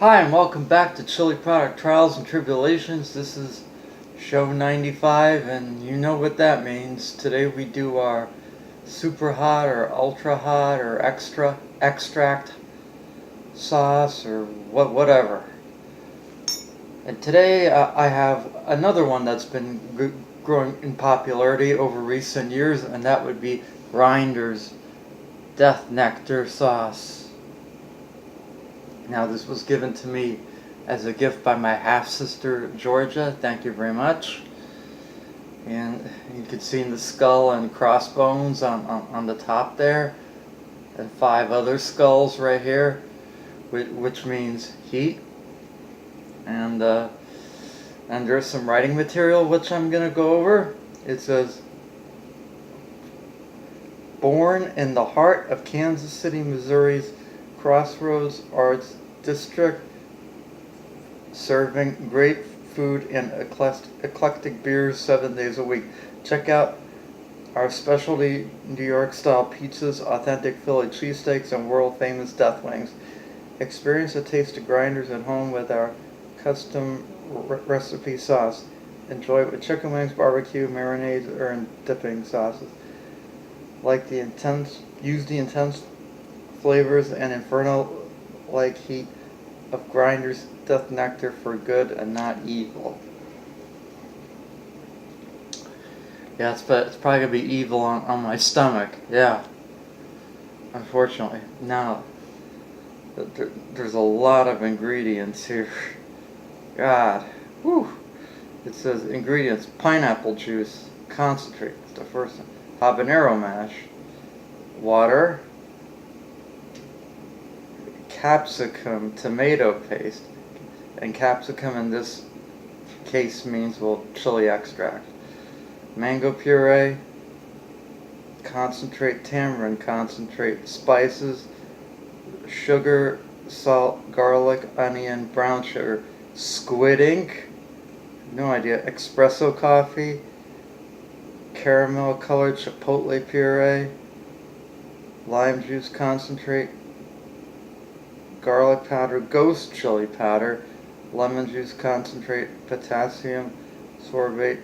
Hi, and welcome back to Chili Product Trials and Tribulations. This is show 95, and you know what that means. Today we do our super hot or ultra hot or extra extract sauce or whatever. And today I have another one that's been growing in popularity over recent years, and that would be Grinder's Death Nectar sauce. Now, this was given to me as a gift by my half-sister, Georgia. Thank you very much. And you can see the skull and crossbones on the top there. And 5 other skulls right here, which means heat. And there's some writing material which I'm going to go over. It says, born in the heart of Kansas City, Missouri's Crossroads Arts District, serving great food and eclectic beers 7 days a week. Check out our specialty New York style pizzas, authentic Philly cheesesteaks, and world famous death wings. Experience the taste of Grinders at home with our custom recipe sauce. Enjoy it with chicken wings, barbecue, marinades, or in dipping sauces. Use the intense flavors and inferno-like heat of Grinder's Death Nectar for good and not evil. Yeah, it's probably going to be evil on my stomach. Yeah. Unfortunately. Now, there's a lot of ingredients here. God. Whew. It says ingredients: pineapple juice, concentrate, it's the first one. Habanero mash, water, capsicum tomato paste, and capsicum in this case means, well, chili extract, mango puree, concentrate, tamarind concentrate, spices, sugar, salt, garlic, onion, brown sugar, squid ink, no idea, espresso coffee, caramel colored chipotle puree, lime juice concentrate, garlic powder, ghost chili powder, lemon juice concentrate, potassium sorbate,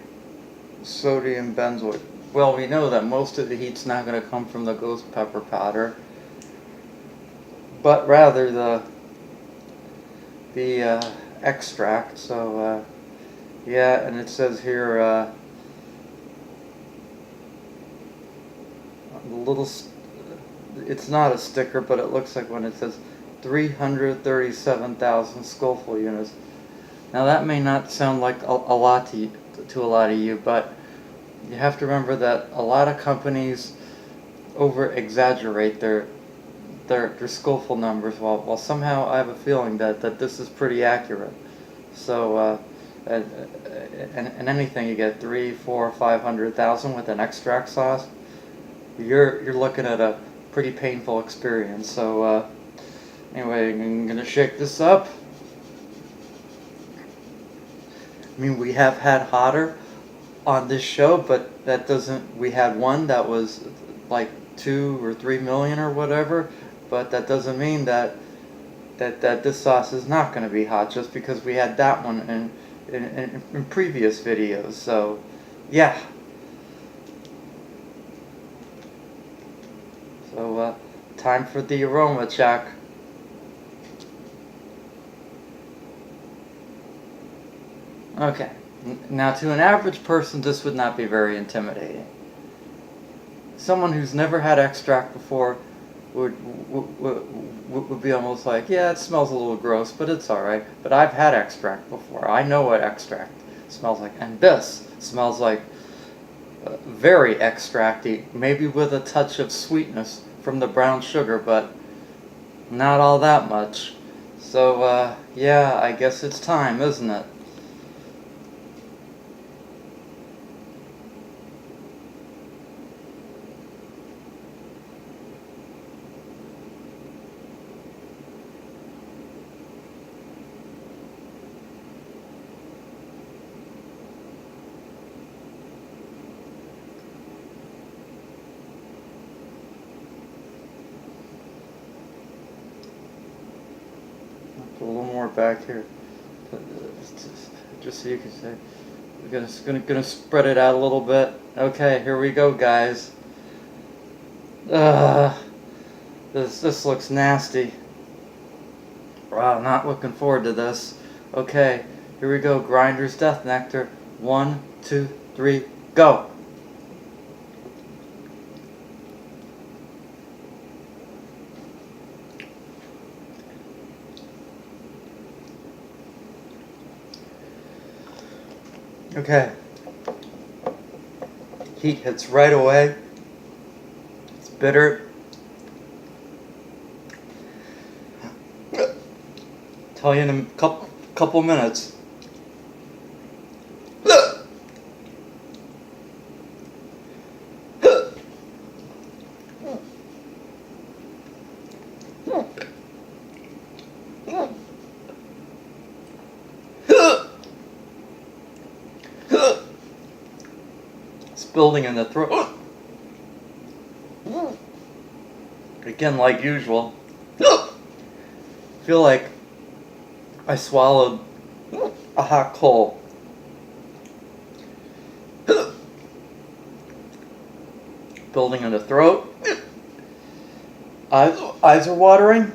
sodium benzoate. Well, we know that most of the heat's not going to come from the ghost pepper powder, but rather the extract. So yeah, and it says here a little. It's not a sticker, but it looks like when it says 337,000 Scoville units. Now that may not sound like a lot to a lot of you, but you have to remember that a lot of companies over exaggerate their Scoville numbers, while somehow I have a feeling that this is pretty accurate. So and anything you get 300, 400, 500,000 with an extract sauce, you're looking at a pretty painful experience. So anyway, I'm going to shake this up. I mean, we have had hotter on this show, but that doesn't, we had one that was like 2 or 3 million or whatever, but that doesn't mean that this sauce is not going to be hot just because we had that one in previous videos. So yeah. So time for the aroma check. Okay, now to an average person this would not be very intimidating. Someone who's never had extract before would be almost like, yeah, it smells a little gross, but it's alright. But I've had extract before. I know what extract smells like. And this smells like very extracty, maybe with a touch of sweetness from the brown sugar, but not all that much. So yeah, I guess it's time, isn't it? Put a little more back here. Just so you can see. We're gonna spread it out a little bit. Okay, here we go, guys. This looks nasty. Wow, not looking forward to this. Okay, here we go. Grinder's Death Nectar. 1, 2, 3, go. Okay. Heat hits right away. It's bitter. Tell you in a couple minutes. It's building in the throat. Again, like usual. Feel like I swallowed a hot coal. Building in the throat. Eyes are watering.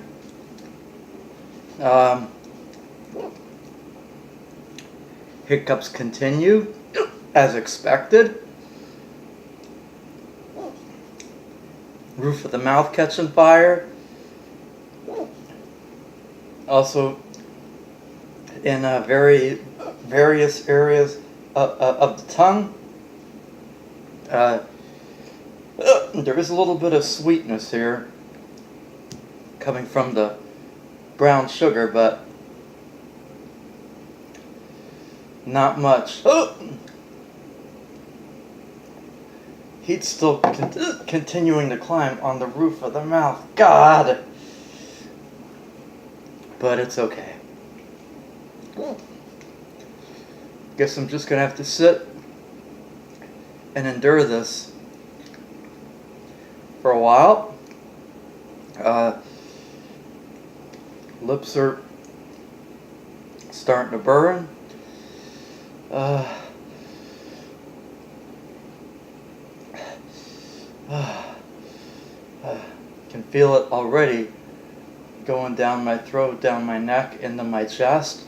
Hiccups continue, as expected. Roof of the mouth catching fire. Also, in various areas of the tongue. There is a little bit of sweetness here coming from the brown sugar, but not much. Heat's still continuing to climb on the roof of the mouth. God! But it's okay. Guess I'm just gonna have to sit and endure this for a while. Lips are starting to burn. Can feel it already going down my throat, down my neck, into my chest.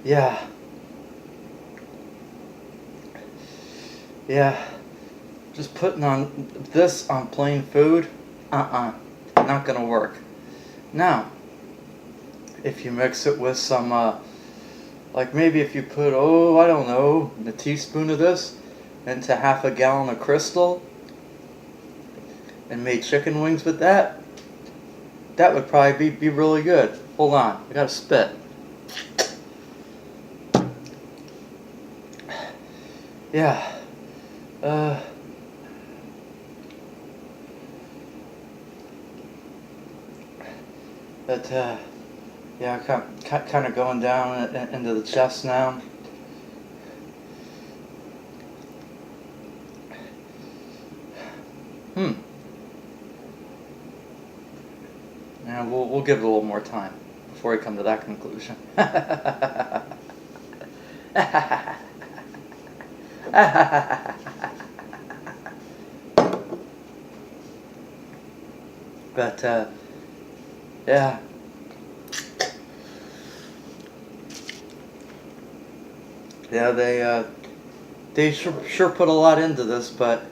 Yeah. Just putting on this on plain food, not gonna work. Now, if you mix it with some, like maybe if you put, I don't know, a teaspoon of this into half a gallon of Crystal and made chicken wings with that, that would probably be really good. Hold on, I gotta spit. Yeah. But yeah, kind of going down into the chest now. Yeah, we'll give it a little more time before we come to that conclusion. But yeah. Yeah, they sure put a lot into this, but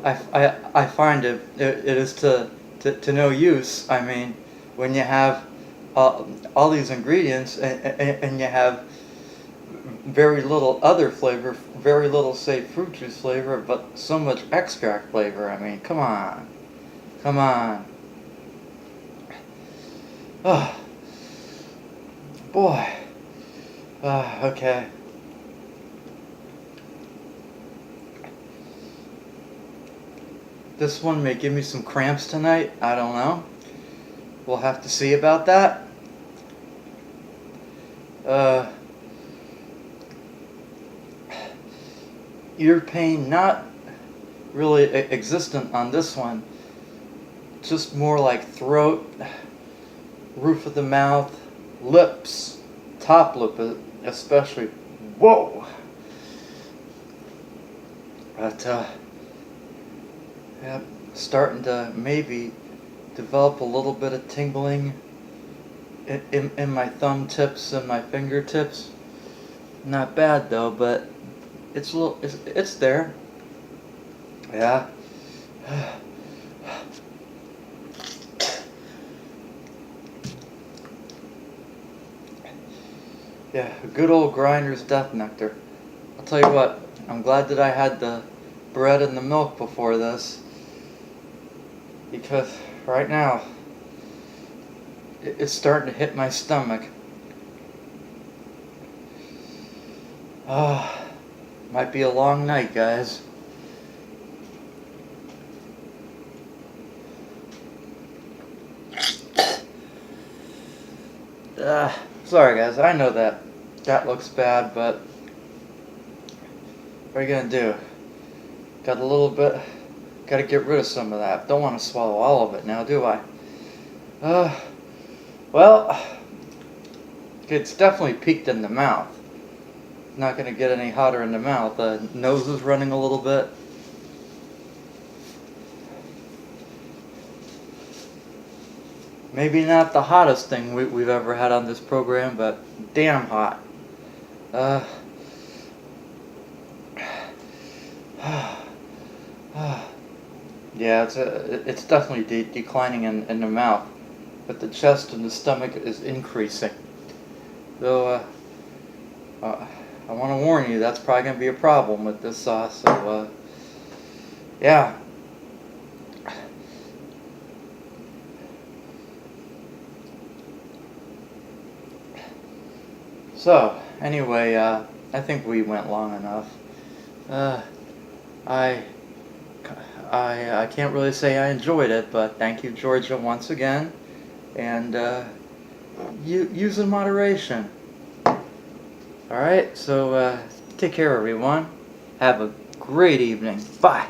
I find it is to no use. I mean, when you have all these ingredients and you have very little other flavor, very little, say, fruit juice flavor, but so much extract flavor. I mean, come on. Oh, boy. Okay. This one may give me some cramps tonight. I don't know. We'll have to see about that. Ear pain, not really existent on this one. just more like throat, roof of the mouth, lips, top lip especially. Whoa! But yeah, starting to maybe develop a little bit of tingling in my thumb tips and my fingertips. Not bad though, but it's there. Yeah. Yeah, good old Grinder's Death Nectar. I'll tell you what, I'm glad that I had the bread and the milk before this, because right now it's starting to hit my stomach. Ah, might be a long night, guys. Sorry guys, I know that looks bad, but what are you gonna do? Got a little bit, gotta get rid of some of that. Don't want to swallow all of it now, do I? Well, it's definitely peaked in the mouth. Not gonna get any hotter in the mouth. The nose is running a little bit. Maybe not the hottest thing we've ever had on this program, but damn hot. Yeah, it's definitely declining in the mouth, but the chest and the stomach is increasing. So I want to warn you, that's probably going to be a problem with this sauce. So yeah. So anyway, I think we went long enough. I can't really say I enjoyed it, but thank you, Georgia, once again, and use in moderation. All right, so take care, everyone. Have a great evening. Bye.